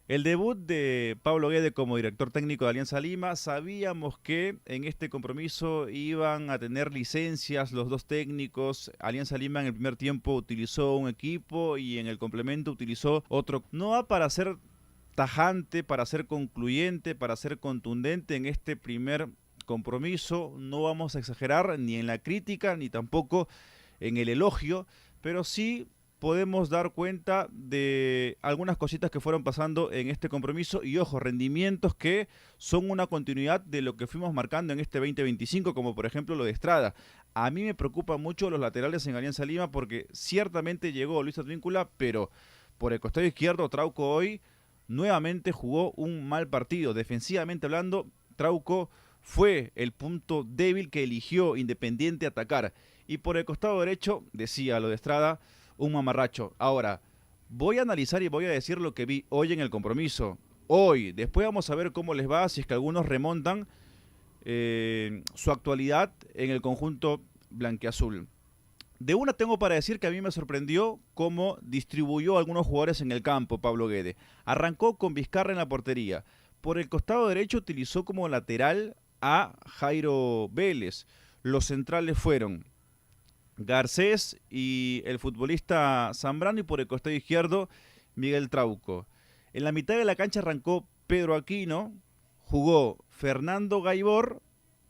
El debut de Pablo Guede como director técnico de Alianza Lima, sabíamos que en este compromiso iban a tener licencias los dos técnicos. Alianza Lima en el primer tiempo utilizó un equipo y en el complemento utilizó otro. No va para ser tajante, para ser concluyente, para ser contundente en este primer compromiso. No vamos a exagerar ni en la crítica ni tampoco en el elogio, pero sí podemos dar cuenta de algunas cositas que fueron pasando en este compromiso y ojo, rendimientos que son una continuidad de lo que fuimos marcando en este 2025, como por ejemplo lo de Estrada. A mí me preocupan mucho los laterales en Alianza Lima porque ciertamente llegó Luis Advíncula, pero por el costado izquierdo Trauco hoy nuevamente jugó un mal partido. Defensivamente hablando, Trauco fue el punto débil que eligió Independiente atacar. Y por el costado derecho, decía lo de Estrada, un mamarracho. Ahora, voy a analizar y voy a decir lo que vi hoy en el compromiso. Hoy, después vamos a ver cómo les va, si es que algunos remontan su actualidad en el conjunto blanqueazul. De una tengo para decir que a mí me sorprendió cómo distribuyó a algunos jugadores en el campo Pablo Guede. Arrancó con Vizcarra en la portería. Por el costado derecho utilizó como lateral a Jairo Vélez. Los centrales fueron Garcés y el futbolista Zambrano y por el costado izquierdo Miguel Trauco. En la mitad de la cancha arrancó Pedro Aquino, jugó Fernando Gaibor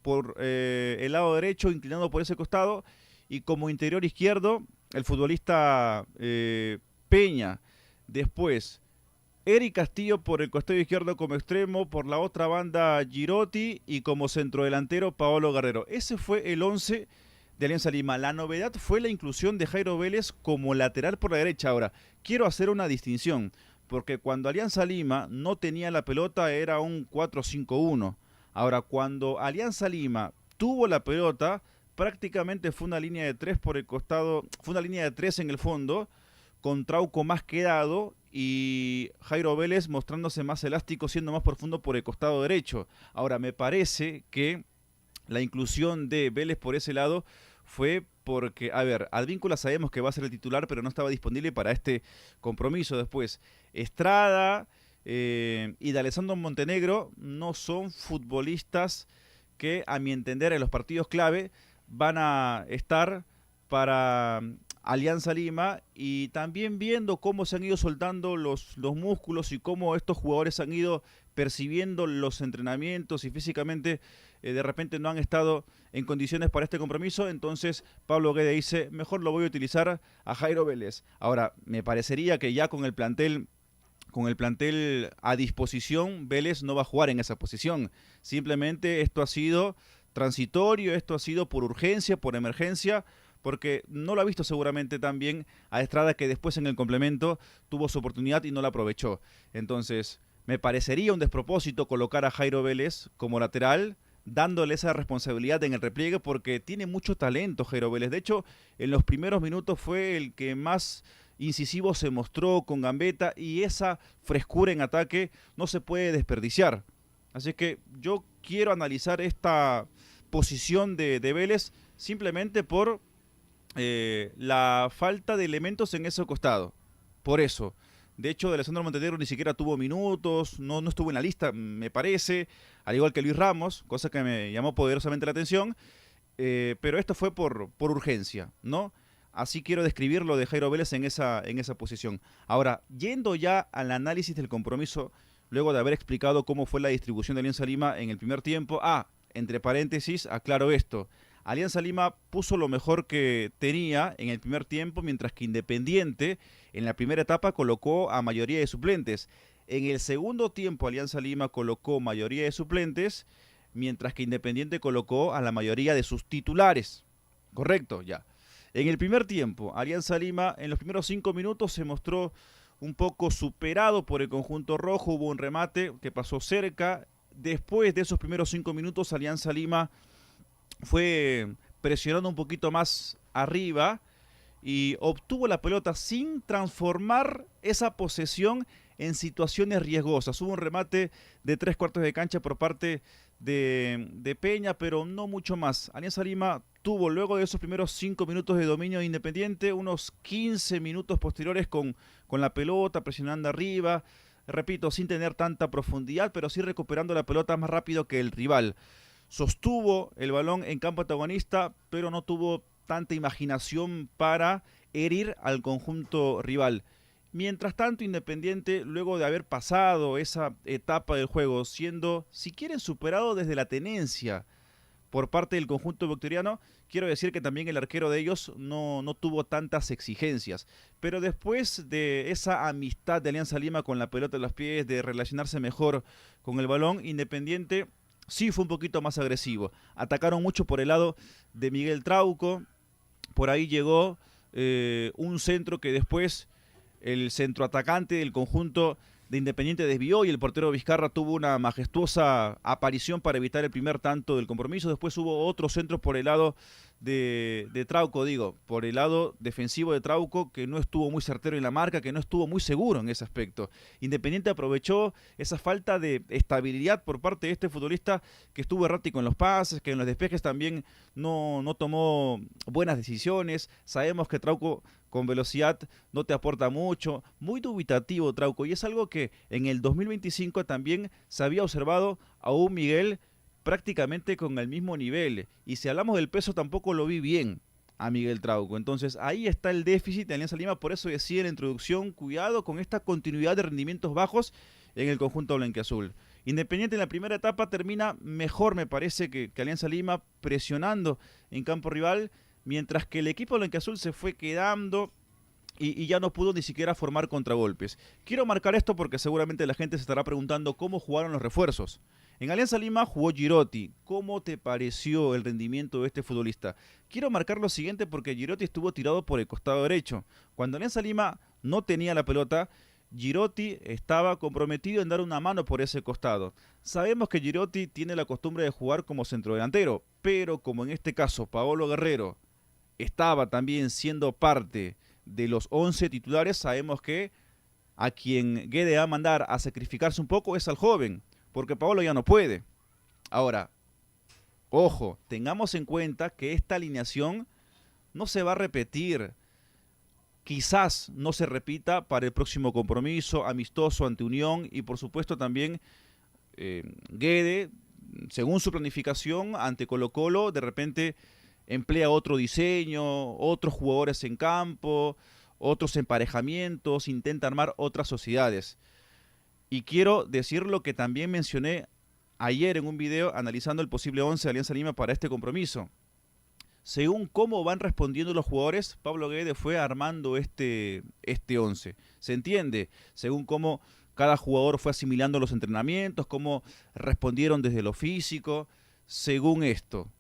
por el lado derecho, inclinado por ese costado, y como interior izquierdo el futbolista Peña. Después Eric Castillo por el costado izquierdo como extremo, por la otra banda Girotti y como centrodelantero Paolo Guerrero. Ese fue el 11 de Alianza Lima. La novedad fue la inclusión de Jairo Vélez como lateral por la derecha. Ahora, quiero hacer una distinción, porque cuando Alianza Lima no tenía la pelota era un 4-5-1. Ahora, cuando Alianza Lima tuvo la pelota, prácticamente fue una línea de tres por el costado, fue una línea de tres en el fondo, con Trauco más quedado y Jairo Vélez mostrándose más elástico, siendo más profundo por el costado derecho. Ahora, me parece que la inclusión de Vélez por ese lado fue porque, a ver, Advíncula sabemos que va a ser el titular, pero no estaba disponible para este compromiso. Después, Estrada y de Alessandro Montenegro no son futbolistas que, a mi entender, en los partidos clave van a estar para Alianza Lima y también viendo cómo se han ido soltando los músculos y cómo estos jugadores han ido percibiendo los entrenamientos y físicamente de repente no han estado en condiciones para este compromiso, entonces Pablo Guede dice, mejor lo voy a utilizar a Jairo Vélez. Ahora, me parecería que ya con el plantel a disposición, Vélez no va a jugar en esa posición. Simplemente esto ha sido transitorio, esto ha sido por urgencia, por emergencia, porque no lo ha visto seguramente tan bien a Estrada, que después en el complemento tuvo su oportunidad y no la aprovechó. Entonces, me parecería un despropósito colocar a Jairo Vélez como lateral, dándole esa responsabilidad en el repliegue, porque tiene mucho talento Jairo Vélez. De hecho, en los primeros minutos fue el que más incisivo se mostró con gambeta y esa frescura en ataque no se puede desperdiciar. Así que yo quiero analizar esta posición de Vélez simplemente por la falta de elementos en ese costado. Por eso. De hecho, de Alessandro Montenegro ni siquiera tuvo minutos, no estuvo en la lista, me parece, al igual que Luis Ramos, cosa que me llamó poderosamente la atención, pero esto fue por urgencia, ¿no? Así quiero describir lo de Jairo Vélez en esa posición. Ahora, yendo ya al análisis del compromiso, luego de haber explicado cómo fue la distribución de Alianza Lima en el primer tiempo, entre paréntesis, aclaro esto. Alianza Lima puso lo mejor que tenía en el primer tiempo, mientras que Independiente en la primera etapa colocó a mayoría de suplentes. En el segundo tiempo Alianza Lima colocó mayoría de suplentes, mientras que Independiente colocó a la mayoría de sus titulares. Correcto, ya. En el primer tiempo, Alianza Lima en los primeros 5 minutos se mostró un poco superado por el conjunto rojo, hubo un remate que pasó cerca. Después de esos primeros 5 minutos, Alianza Lima fue presionando un poquito más arriba y obtuvo la pelota sin transformar esa posesión en situaciones riesgosas. Hubo un remate de 3 cuartos de cancha por parte de Peña, pero no mucho más. Alianza Lima tuvo luego de esos primeros 5 minutos de dominio de Independiente, unos 15 minutos posteriores con la pelota, presionando arriba, repito, sin tener tanta profundidad, pero sí recuperando la pelota más rápido que el rival. Sostuvo el balón en campo antagonista, pero no tuvo tanta imaginación para herir al conjunto rival. Mientras tanto, Independiente, luego de haber pasado esa etapa del juego, siendo, si quieren, superado desde la tenencia por parte del conjunto victoriano, quiero decir que también el arquero de ellos no tuvo tantas exigencias. Pero después de esa amistad de Alianza Lima con la pelota en los pies, de relacionarse mejor con el balón, Independiente sí fue un poquito más agresivo. Atacaron mucho por el lado de Miguel Trauco, por ahí llegó un centro que después el centroatacante del conjunto de Independiente desvió y el portero Vizcarra tuvo una majestuosa aparición para evitar el primer tanto del compromiso. Después hubo otros centros por el lado de Trauco, por el lado defensivo de Trauco, que no estuvo muy certero en la marca, que no estuvo muy seguro en ese aspecto. Independiente aprovechó esa falta de estabilidad por parte de este futbolista, que estuvo errático en los pases, que en los despejes también no tomó buenas decisiones. Sabemos que Trauco con velocidad no te aporta mucho, muy dubitativo Trauco, y es algo que en el 2025 también se había observado a un Miguel prácticamente con el mismo nivel, y si hablamos del peso tampoco lo vi bien a Miguel Trauco. Entonces ahí está el déficit de Alianza Lima, por eso decía en la introducción, cuidado con esta continuidad de rendimientos bajos en el conjunto blanquiazul. Independiente en la primera etapa termina mejor, me parece, que Alianza Lima, presionando en campo rival, mientras que el equipo blanquiazul se fue quedando y ya no pudo ni siquiera formar contragolpes. Quiero marcar esto porque seguramente la gente se estará preguntando cómo jugaron los refuerzos. En Alianza Lima jugó Girotti. ¿Cómo te pareció el rendimiento de este futbolista? Quiero marcar lo siguiente porque Girotti estuvo tirado por el costado derecho. Cuando Alianza Lima no tenía la pelota, Girotti estaba comprometido en dar una mano por ese costado. Sabemos que Girotti tiene la costumbre de jugar como centrodelantero, pero como en este caso Paolo Guerrero estaba también siendo parte de los 11 titulares, sabemos que a quien Guede va a mandar a sacrificarse un poco es al joven, porque Paolo ya no puede. Ahora, ojo, tengamos en cuenta que esta alineación no se va a repetir. Quizás no se repita para el próximo compromiso amistoso ante Unión, y por supuesto también Guede, según su planificación ante Colo-Colo, de repente emplea otro diseño, otros jugadores en campo, otros emparejamientos, intenta armar otras sociedades. Y quiero decir lo que también mencioné ayer en un video analizando el posible 11 de Alianza Lima para este compromiso. Según cómo van respondiendo los jugadores, Pablo Guede fue armando este 11. ¿Se entiende? Según cómo cada jugador fue asimilando los entrenamientos, cómo respondieron desde lo físico, según esto.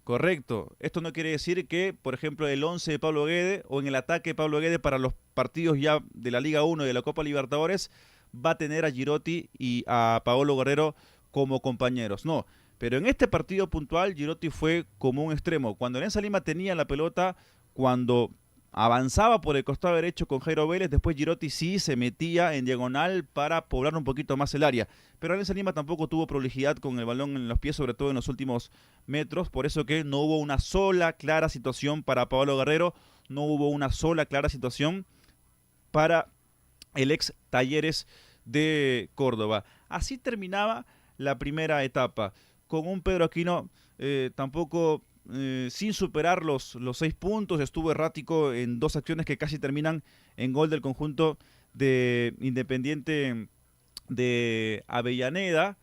Correcto. Esto no quiere decir que, por ejemplo, el 11 de Pablo Guede o en el ataque de Pablo Guede para los partidos ya de la Liga 1 y de la Copa Libertadores va a tener a Girotti y a Paolo Guerrero como compañeros. No, pero en este partido puntual Girotti fue como un extremo. Cuando Alianza Lima tenía la pelota, cuando avanzaba por el costado derecho con Jairo Vélez, después Girotti sí se metía en diagonal para poblar un poquito más el área. Pero Alianza Lima tampoco tuvo prolijidad con el balón en los pies, sobre todo en los últimos metros, por eso que no hubo una sola clara situación para Paolo Guerrero, no hubo una sola clara situación para el ex Talleres de Córdoba. Así terminaba la primera etapa, con un Pedro Aquino tampoco sin superar los 6 puntos, estuvo errático en 2 acciones que casi terminan en gol del conjunto de Independiente de Avellaneda.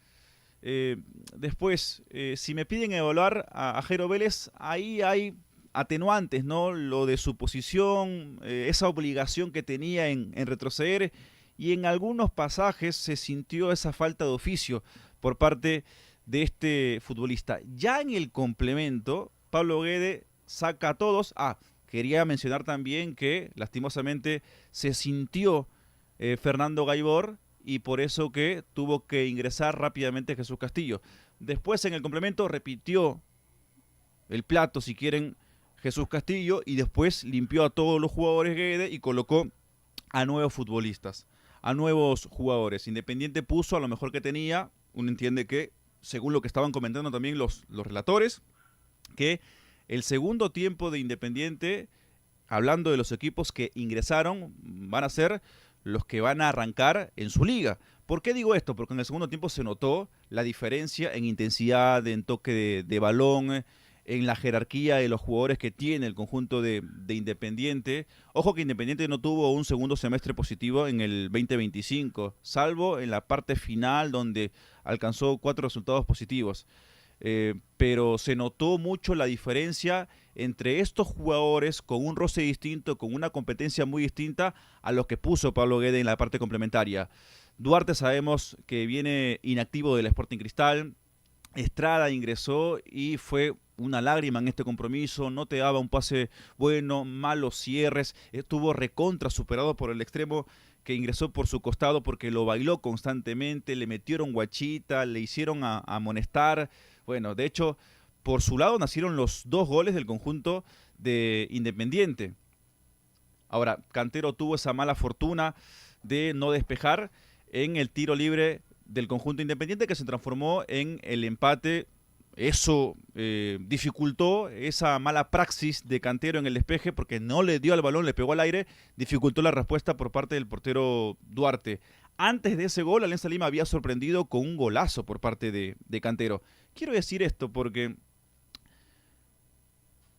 Después, si me piden evaluar a Jairo Vélez, ahí hay atenuantes, ¿no? Lo de su posición, esa obligación que tenía en retroceder, y en algunos pasajes se sintió esa falta de oficio por parte de este futbolista. Ya en el complemento, Pablo Guede saca a todos. Quería mencionar también que lastimosamente se sintió Fernando Gaibor, y por eso que tuvo que ingresar rápidamente Jesús Castillo. Después en el complemento repitió el plato, si quieren, Jesús Castillo, y después limpió a todos los jugadores Guede y colocó a nuevos futbolistas, a nuevos jugadores. Independiente puso a lo mejor que tenía. Uno entiende que, según lo que estaban comentando también los relatores, que el segundo tiempo de Independiente, hablando de los equipos que ingresaron, van a ser los que van a arrancar en su liga. ¿Por qué digo esto? Porque en el segundo tiempo se notó la diferencia en intensidad, en toque de balón, en la jerarquía de los jugadores que tiene el conjunto de Independiente. Ojo que Independiente no tuvo un segundo semestre positivo en el 2025, salvo en la parte final donde alcanzó 4 resultados positivos. Pero se notó mucho la diferencia entre estos jugadores con un roce distinto, con una competencia muy distinta a los que puso Pablo Guede en la parte complementaria. Duarte sabemos que viene inactivo del Sporting Cristal. Estrada ingresó y fue una lágrima en este compromiso, no te daba un pase bueno, malos cierres, estuvo recontra superado por el extremo que ingresó por su costado porque lo bailó constantemente, le metieron guachita, le hicieron amonestar. Bueno, de hecho, por su lado nacieron los 2 goles del conjunto de Independiente. Ahora, Cantero tuvo esa mala fortuna de no despejar en el tiro libre del conjunto Independiente que se transformó en el empate. Eso dificultó esa mala praxis de Cantero en el despeje porque no le dio al balón, le pegó al aire, dificultó la respuesta por parte del portero Duarte. Antes de ese gol, Alianza Lima había sorprendido con un golazo por parte de Cantero. Quiero decir esto porque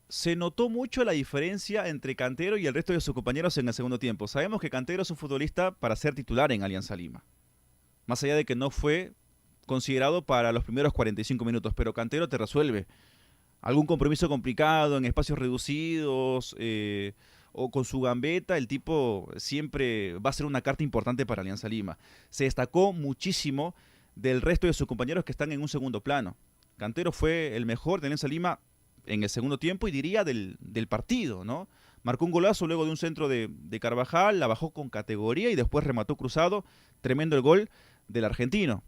se notó mucho la diferencia entre Cantero y el resto de sus compañeros en el segundo tiempo. Sabemos que Cantero es un futbolista para ser titular en Alianza Lima. Más allá de que no fue considerado para los primeros 45 minutos, pero Cantero te resuelve algún compromiso complicado en espacios reducidos o con su gambeta. El tipo siempre va a ser una carta importante para Alianza Lima. Se destacó muchísimo del resto de sus compañeros que están en un segundo plano. Cantero fue el mejor de Alianza Lima en el segundo tiempo y diría del partido, ¿no? Marcó un golazo luego de un centro de Carvajal, la bajó con categoría y después remató cruzado. Tremendo el gol del argentino.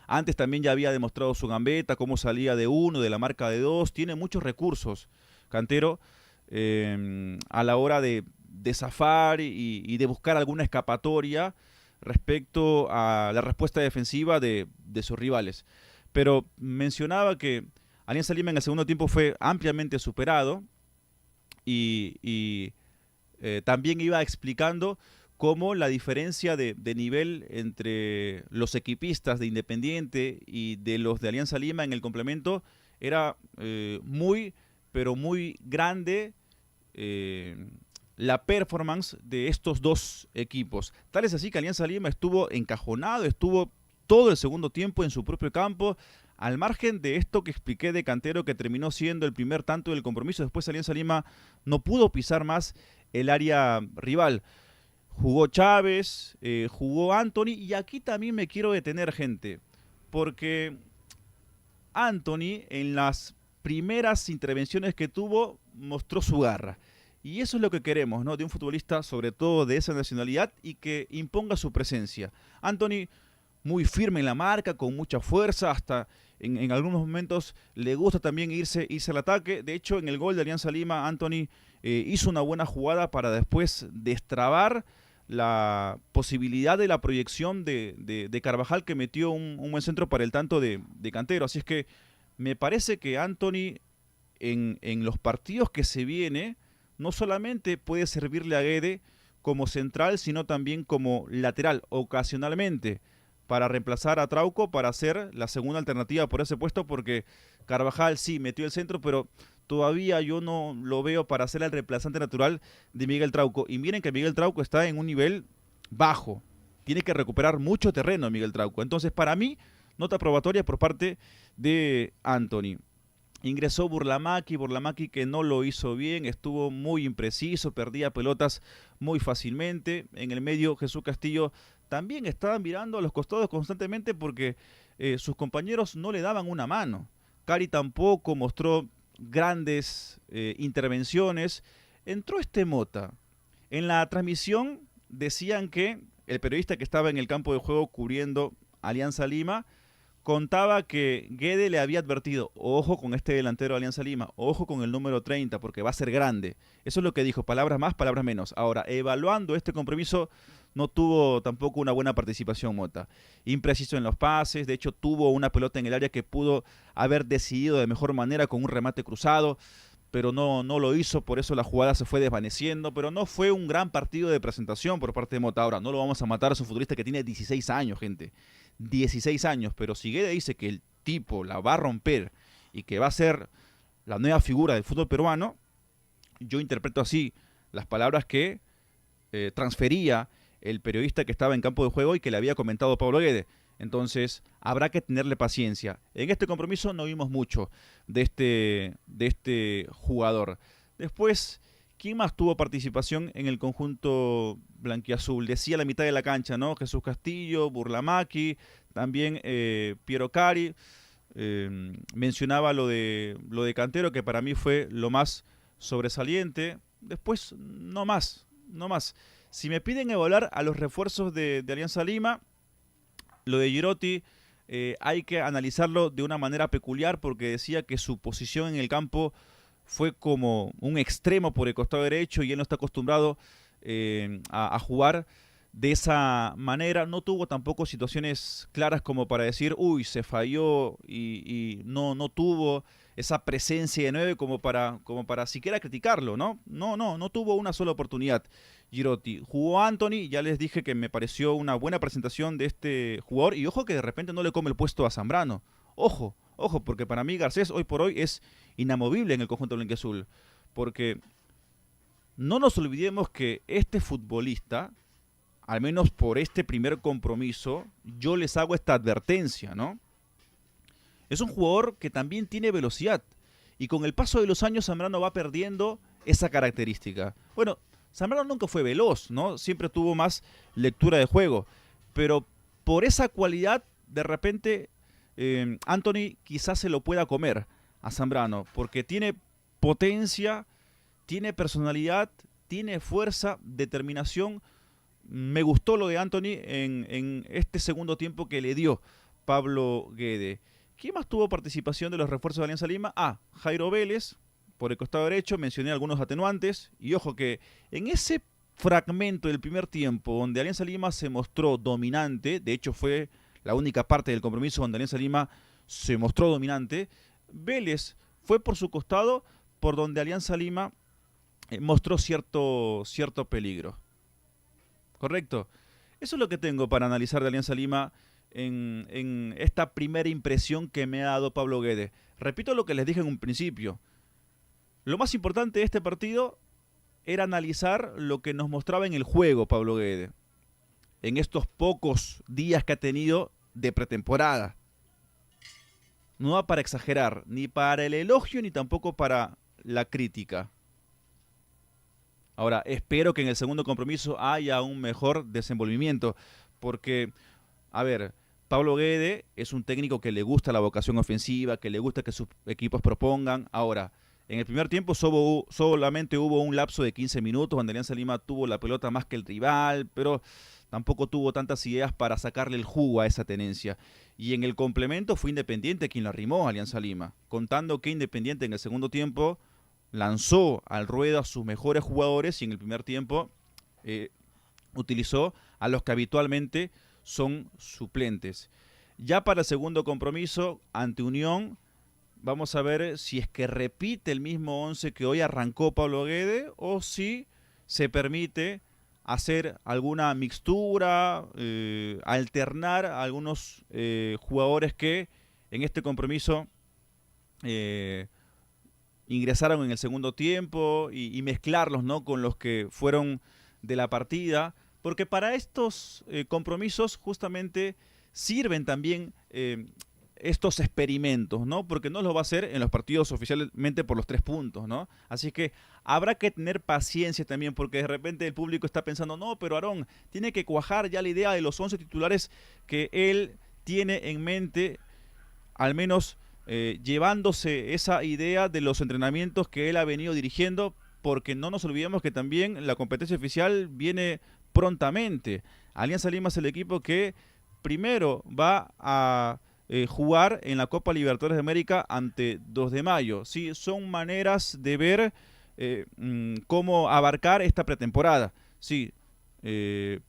Antes también ya había demostrado su gambeta, cómo salía de 1, de la marca de 2. Tiene muchos recursos, Cantero, a la hora de zafar y de buscar alguna escapatoria respecto a la respuesta defensiva de sus rivales. Pero mencionaba que Alianza Lima en el segundo tiempo fue ampliamente superado y también iba explicando cómo la diferencia de nivel entre los equipistas de Independiente y de los de Alianza Lima en el complemento era muy, pero muy grande la performance de estos dos equipos. Tal es así que Alianza Lima estuvo encajonado, estuvo todo el segundo tiempo en su propio campo, al margen de esto que expliqué de Cantero, que terminó siendo el primer tanto del compromiso. Después Alianza Lima no pudo pisar más el área rival. Jugó Chávez, jugó Anthony, y aquí también me quiero detener, gente, porque Anthony en las primeras intervenciones que tuvo mostró su garra. Y eso es lo que queremos, ¿no? De un futbolista, sobre todo de esa nacionalidad, y que imponga su presencia. Anthony muy firme en la marca, con mucha fuerza, hasta en algunos momentos le gusta también irse al ataque. De hecho, en el gol de Alianza Lima, Anthony hizo una buena jugada para después destrabar la posibilidad de la proyección de Carvajal, que metió un buen centro para el tanto de Cantero. Así es que me parece que Anthony en los partidos que se viene no solamente puede servirle a Guede como central, sino también como lateral ocasionalmente para reemplazar a Trauco, para ser la segunda alternativa por ese puesto, porque Carvajal sí metió el centro, pero todavía yo no lo veo para ser el reemplazante natural de Miguel Trauco. Y miren que Miguel Trauco está en un nivel bajo. Tiene que recuperar mucho terreno Miguel Trauco. Entonces, para mí, nota probatoria por parte de Anthony. Ingresó Burlamaqui que no lo hizo bien, estuvo muy impreciso, perdía pelotas muy fácilmente. En el medio, Jesús Castillo también estaba mirando a los costados constantemente porque sus compañeros no le daban una mano. Cari tampoco mostró grandes intervenciones. Entró Mota. En la transmisión decían que el periodista que estaba en el campo de juego cubriendo Alianza Lima contaba que Guede le había advertido: ojo con este delantero de Alianza Lima, ojo con el número 30 porque va a ser grande. Eso es lo que dijo, palabras más, palabras menos. Ahora, evaluando este compromiso, no tuvo tampoco una buena participación Mota. Impreciso en los pases, de hecho tuvo una pelota en el área que pudo haber decidido de mejor manera con un remate cruzado, pero no lo hizo, por eso la jugada se fue desvaneciendo, pero no fue un gran partido de presentación por parte de Mota. Ahora, no lo vamos a matar, es un futbolista que tiene 16 años, gente, 16 años, pero si Guede dice que el tipo la va a romper y que va a ser la nueva figura del fútbol peruano, yo interpreto así las palabras que transfería el periodista que estaba en campo de juego y que le había comentado Pablo Guede. Entonces, habrá que tenerle paciencia. En este compromiso no vimos mucho de este jugador. Después, ¿quién más tuvo participación en el conjunto blanquiazul? Decía la mitad de la cancha, ¿no? Jesús Castillo, Burlamaqui, también Piero Cari. Mencionaba lo de Cantero, que para mí fue lo más sobresaliente. Después, no más. Si me piden evaluar a los refuerzos de Alianza Lima, lo de Girotti hay que analizarlo de una manera peculiar porque decía que su posición en el campo fue como un extremo por el costado derecho y él no está acostumbrado a jugar de esa manera. No tuvo tampoco situaciones claras como para decir, uy, se falló y no tuvo esa presencia de 9 como para siquiera criticarlo, ¿no? No tuvo una sola oportunidad Girotti. Jugó Anthony, ya les dije que me pareció una buena presentación de este jugador y ojo que de repente no le come el puesto a Zambrano. Ojo, porque para mí Garcés hoy por hoy es inamovible en el conjunto blanquiazul, porque no nos olvidemos que este futbolista, al menos por este primer compromiso, yo les hago esta advertencia, ¿no? Es un jugador que también tiene velocidad y con el paso de los años Zambrano va perdiendo esa característica. Bueno, Zambrano nunca fue veloz, ¿no? Siempre tuvo más lectura de juego, pero por esa cualidad, de repente, Anthony quizás se lo pueda comer a Zambrano, porque tiene potencia, tiene personalidad, tiene fuerza, determinación. Me gustó lo de Anthony en este segundo tiempo que le dio Pablo Guede. ¿Quién más tuvo participación de los refuerzos de Alianza Lima? Jairo Vélez, por el costado derecho, mencioné algunos atenuantes. Y ojo que en ese fragmento del primer tiempo, donde Alianza Lima se mostró dominante, de hecho fue la única parte del compromiso donde Alianza Lima se mostró dominante, Vélez fue por su costado, por donde Alianza Lima mostró cierto peligro. ¿Correcto? Eso es lo que tengo para analizar de Alianza Lima en esta primera impresión que me ha dado Pablo Guede. Repito lo que les dije en un principio. Lo más importante de este partido era analizar lo que nos mostraba en el juego Pablo Guede, en estos pocos días que ha tenido de pretemporada. No va para exagerar, ni para el elogio ni tampoco para la crítica. Ahora, espero que en el segundo compromiso haya un mejor desenvolvimiento, porque, a ver, Pablo Guede es un técnico que le gusta la vocación ofensiva, que le gusta que sus equipos propongan. Ahora, en el primer tiempo solamente hubo un lapso de 15 minutos donde Alianza Lima tuvo la pelota más que el rival, pero tampoco tuvo tantas ideas para sacarle el jugo a esa tenencia. Y en el complemento fue Independiente quien lo arrimó a Alianza Lima, contando que Independiente en el segundo tiempo lanzó al ruedo a sus mejores jugadores y en el primer tiempo utilizó a los que habitualmente son suplentes. Ya para el segundo compromiso ante Unión, vamos a ver si es que repite el mismo 11 que hoy arrancó Pablo Guede o si se permite hacer alguna mixtura, alternar a algunos jugadores que en este compromiso ingresaron en el segundo tiempo y mezclarlos, ¿no?, con los que fueron de la partida, porque para estos compromisos justamente sirven también estos experimentos, ¿no? Porque no los va a hacer en los partidos oficialmente por los 3 puntos, ¿no? Así que habrá que tener paciencia también, porque de repente el público está pensando, no, pero Aarón, tiene que cuajar ya la idea de los 11 titulares que él tiene en mente, al menos llevándose esa idea de los entrenamientos que él ha venido dirigiendo, porque no nos olvidemos que también la competencia oficial viene prontamente. Alianza Lima es el equipo que primero va a jugar en la Copa Libertadores de América ante 2 de mayo. Sí, son maneras de ver cómo abarcar esta pretemporada. Sí,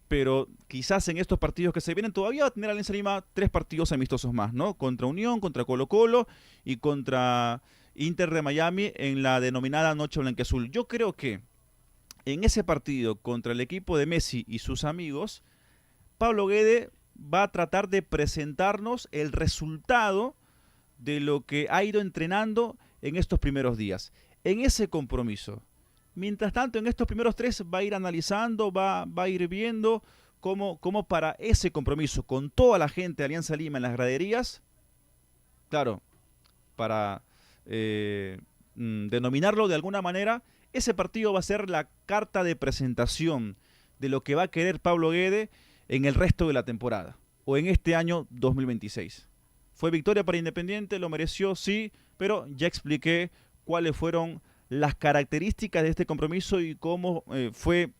pero quizás en estos partidos que se vienen todavía va a tener Alianza Lima 3 partidos amistosos más, ¿no? Contra Unión, contra Colo-Colo y contra Inter de Miami en la denominada Noche Blanquiazul. Yo creo que en ese partido contra el equipo de Messi y sus amigos, Pablo Guede va a tratar de presentarnos el resultado de lo que ha ido entrenando en estos primeros días, en ese compromiso. Mientras tanto, en estos primeros 3 va a ir analizando, va a ir viendo cómo para ese compromiso con toda la gente de Alianza Lima en las graderías, claro, para denominarlo de alguna manera, ese partido va a ser la carta de presentación de lo que va a querer Pablo Guede en el resto de la temporada o en este año 2026. Fue victoria para Independiente, lo mereció, sí, pero ya expliqué cuáles fueron las características de este compromiso y cómo fue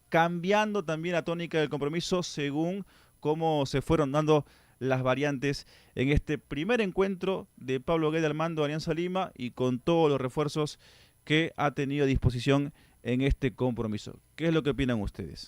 cambiando también la tónica del compromiso según cómo se fueron dando las variantes en este primer encuentro de Pablo Guede al mando de Alianza Lima y con todos los refuerzos que ha tenido a disposición en este compromiso. ¿Qué es lo que opinan ustedes?